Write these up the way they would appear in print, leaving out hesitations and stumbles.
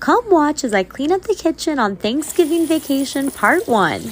Come watch as I clean up the kitchen on Thanksgiving Vacation Part 1.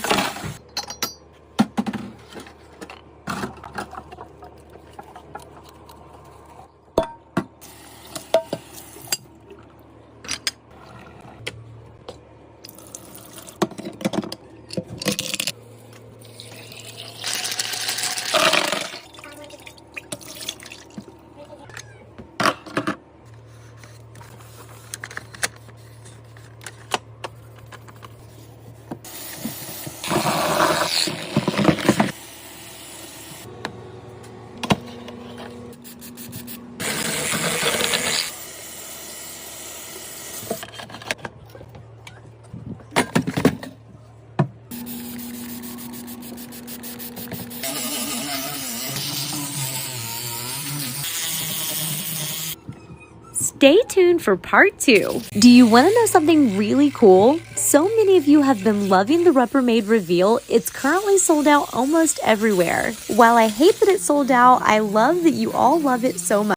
Stay tuned for part 2. Do you want to know something really cool? So many of you have been loving the Rubbermaid reveal. It's currently sold out almost everywhere. While I hate that it's sold out, I love that you all love it so much.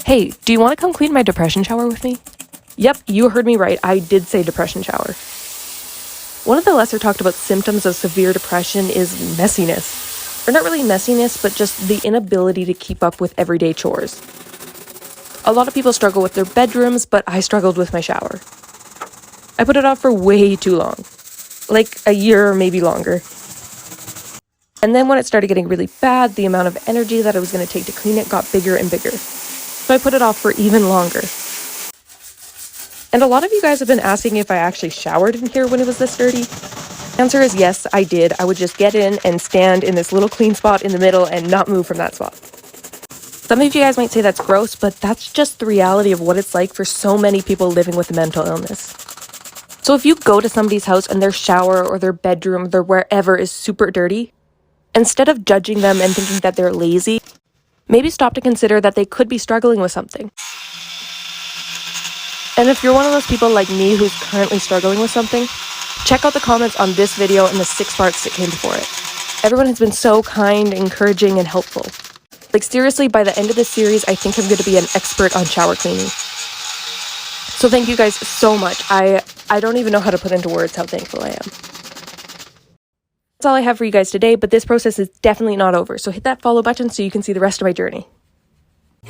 Hey, do you want to come clean my depression shower with me? Yep, you heard me right. I did say depression shower. One of the lesser talked about symptoms of severe depression is messiness. Or not really messiness, but just the inability to keep up with everyday chores. A lot of people struggle with their bedrooms, but I struggled with my shower. I put it off for way too long. Like a year or maybe longer. And then when it started getting really bad, the amount of energy that it was going to take to clean it got bigger and bigger. So I put it off for even longer. And a lot of you guys have been asking if I actually showered in here when it was this dirty. Answer is yes, I did. I would just get in and stand in this little clean spot in the middle and not move from that spot. Some of you guys might say that's gross, but that's just the reality of what it's like for so many people living with a mental illness. So if you go to somebody's house and their shower or their bedroom, their wherever is super dirty, instead of judging them and thinking that they're lazy, maybe stop to consider that they could be struggling with something. And if you're one of those people like me who's currently struggling with something, check out the comments on this video and the 6 parts that came before it. Everyone has been so kind, encouraging, and helpful. Like seriously, by the end of this series, I think I'm going to be an expert on shower cleaning. So thank you guys so much. I don't even know how to put into words how thankful I am. That's all I have for you guys today, but this process is definitely not over, so hit that follow button so you can see the rest of my journey.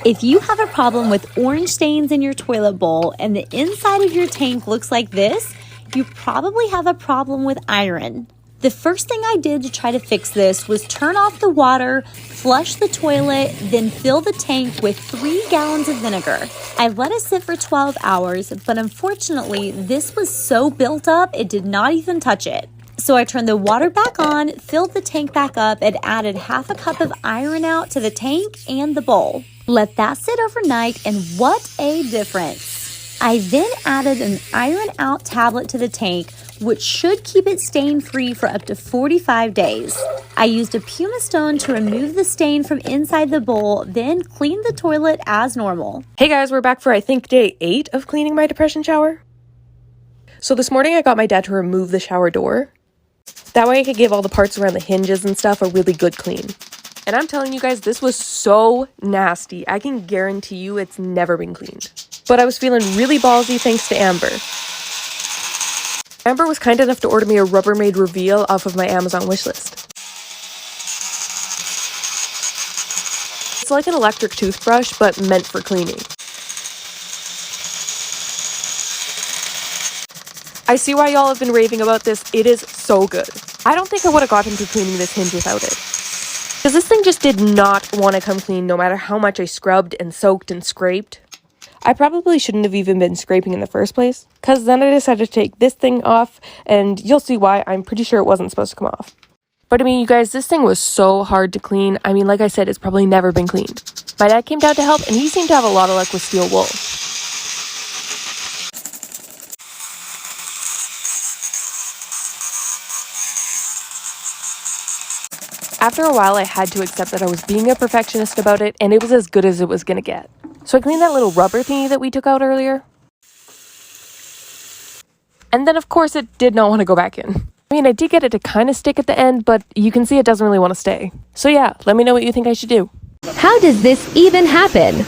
If you have a problem with orange stains in your toilet bowl and the inside of your tank looks like this, you probably have a problem with iron. The first thing I did to try to fix this was turn off the water, flush the toilet, then fill the tank with 3 gallons of vinegar. I let it sit for 12 hours, but unfortunately, this was so built up, it did not even touch it. So I turned the water back on, filled the tank back up, and added half a cup of iron out to the tank and the bowl. Let that sit overnight, and what a difference. I then added an iron out tablet to the tank, which should keep it stain free for up to 45 days. I used a Puma Stone to remove the stain from inside the bowl, then cleaned the toilet as normal. Hey guys, we're back for I think day 8 of cleaning my depression shower. So this morning I got my dad to remove the shower door. That way I could give all the parts around the hinges and stuff a really good clean. And I'm telling you guys, this was so nasty. I can guarantee you it's never been cleaned. But I was feeling really ballsy thanks to Amber. Amber was kind enough to order me a Rubbermaid reveal off of my Amazon wishlist. It's like an electric toothbrush, but meant for cleaning. I see why y'all have been raving about this. It is so good. I don't think I would have got him to cleaning this hinge without it. Because this thing just did not want to come clean no matter how much I scrubbed and soaked and scraped. I probably shouldn't have even been scraping in the first place, because then I decided to take this thing off, and you'll see why. I'm pretty sure it wasn't supposed to come off. But I mean, you guys, this thing was so hard to clean. I mean, like I said, it's probably never been cleaned. My dad came down to help, and he seemed to have a lot of luck with steel wool. After a while, I had to accept that I was being a perfectionist about it, and it was as good as it was gonna get. So I cleaned that little rubber thingy that we took out earlier. And then, of course, it did not want to go back in. I mean, I did get it to kind of stick at the end, but you can see it doesn't really want to stay. So yeah, let me know what you think I should do. How does this even happen?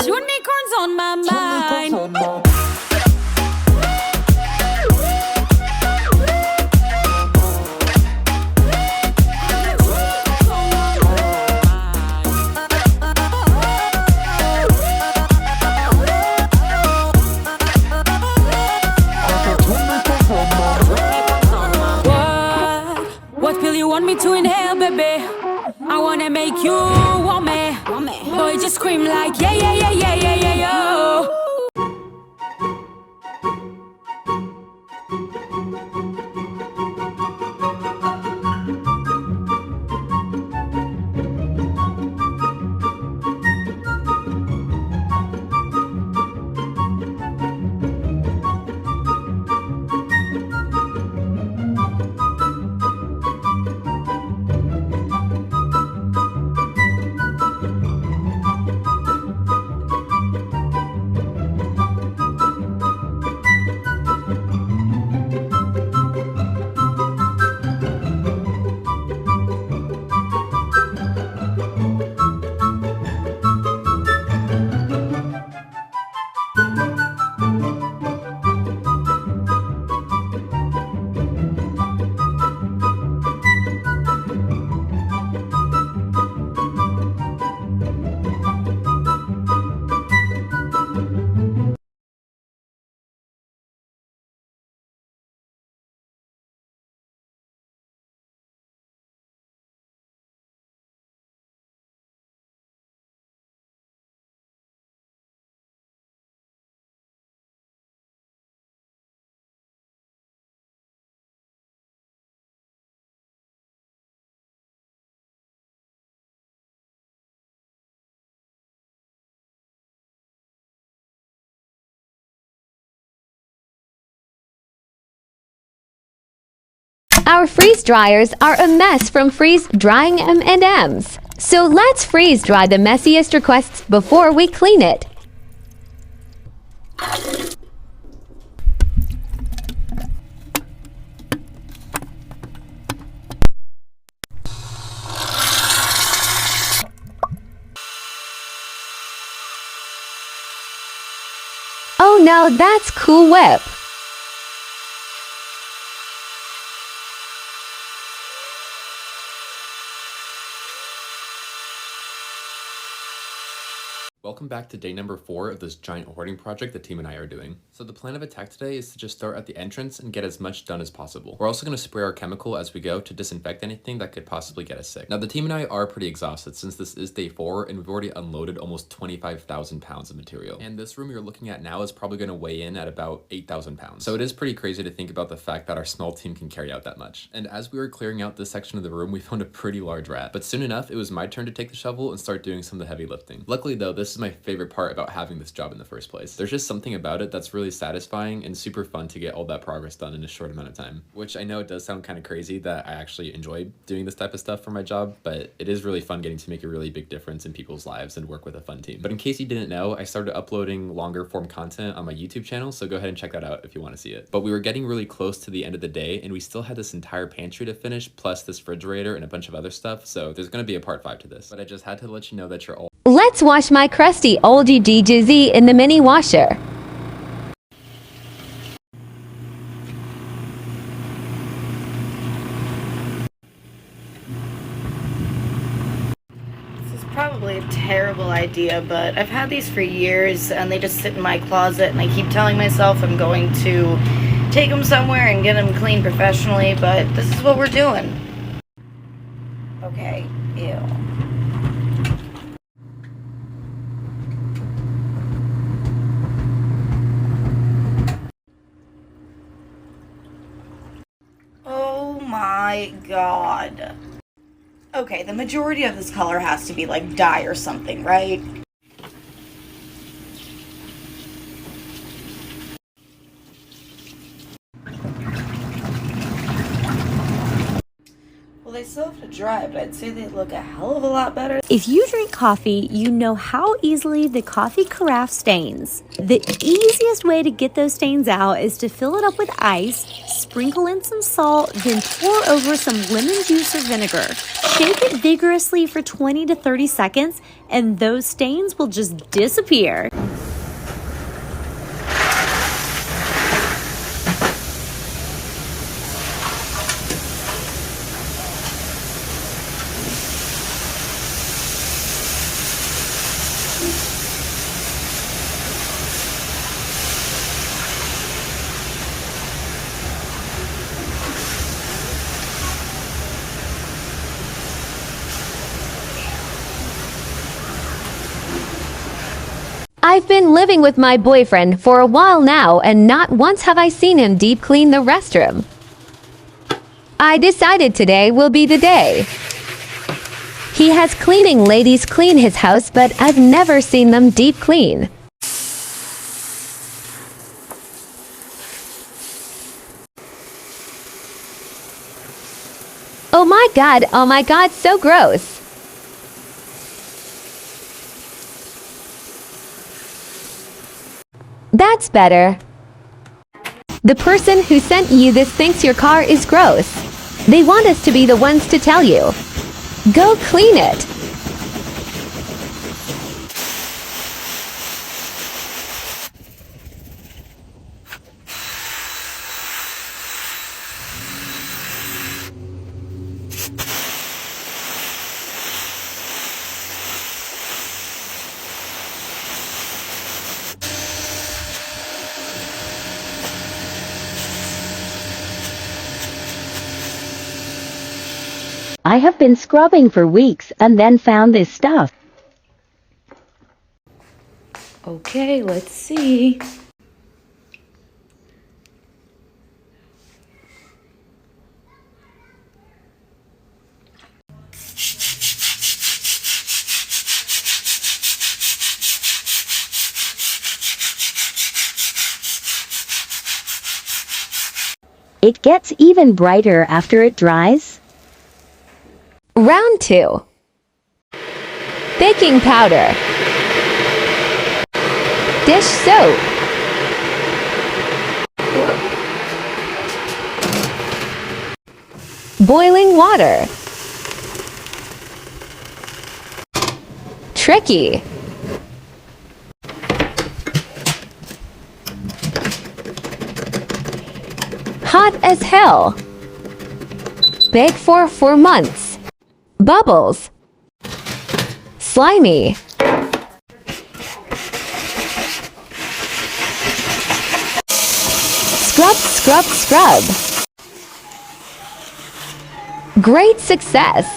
Unicorns on my mind. What pill you want me to inhale, baby? I wanna make you want me. Boy, just scream like yeah, yeah, yeah, yeah, yeah, yeah, yo. Our freeze dryers are a mess from freeze drying M&Ms. So let's freeze dry the messiest requests before we clean it. Oh no, that's Cool Whip. Welcome back to day number 4 of this giant hoarding project the team and I are doing. So the plan of attack today is to just start at the entrance and get as much done as possible. We're also going to spray our chemical as we go to disinfect anything that could possibly get us sick. Now the team and I are pretty exhausted since this is day 4 and we've already unloaded almost 25,000 pounds of material. And this room you're looking at now is probably going to weigh in at about 8,000 pounds. So it is pretty crazy to think about the fact that our small team can carry out that much. And as we were clearing out this section of the room, we found a pretty large rat. But soon enough, it was my turn to take the shovel and start doing some of the heavy lifting. Luckily though, this this is my favorite part about having this job in the first place. There's just something about it that's really satisfying and super fun to get all that progress done in a short amount of time. Which I know it does sound kind of crazy that I actually enjoy doing this type of stuff for my job, but it is really fun getting to make a really big difference in people's lives and work with a fun team. But in case you didn't know, I started uploading longer form content on my YouTube channel, so go ahead and check that out if you want to see it. But we were getting really close to the end of the day, and we still had this entire pantry to finish, plus this refrigerator and a bunch of other stuff, so there's going to be a part 5 to this. But I just had to let you know that you're all... Let's wash my crusty old GGZ in the mini washer. Probably a terrible idea, but I've had these for years and they just sit in my closet, and I keep telling myself I'm going to take them somewhere and get them cleaned professionally, but this is what we're doing. Okay, ew. Oh my god. Okay, the majority of this color has to be like dye or something, right? Well, they still have to dry, but I'd say they look a hell of a lot better. If you drink coffee, you know how easily the coffee carafe stains. The easiest way to get those stains out is to fill it up with ice, sprinkle in some salt, then pour over some lemon juice or vinegar. Shake it vigorously for 20 to 30 seconds, and those stains will just disappear. I've been living with my boyfriend for a while now, and not once have I seen him deep clean the restroom. I decided today will be the day. He has cleaning ladies clean his house, but I've never seen them deep clean. Oh my god, so gross. That's better. The person who sent you this thinks your car is gross. They want us to be the ones to tell you. Go clean it. I have been scrubbing for weeks and then found this stuff. Okay, let's see. It gets even brighter after it dries. Round 2. Baking powder. Dish soap. Boiling water. Tricky. Hot as hell. Bake for 4 months. Bubbles. Slimy. Scrub, scrub, scrub. Great success.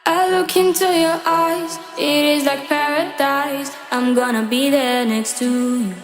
I look into your eyes, it is like paradise. I'm gonna be there next to you.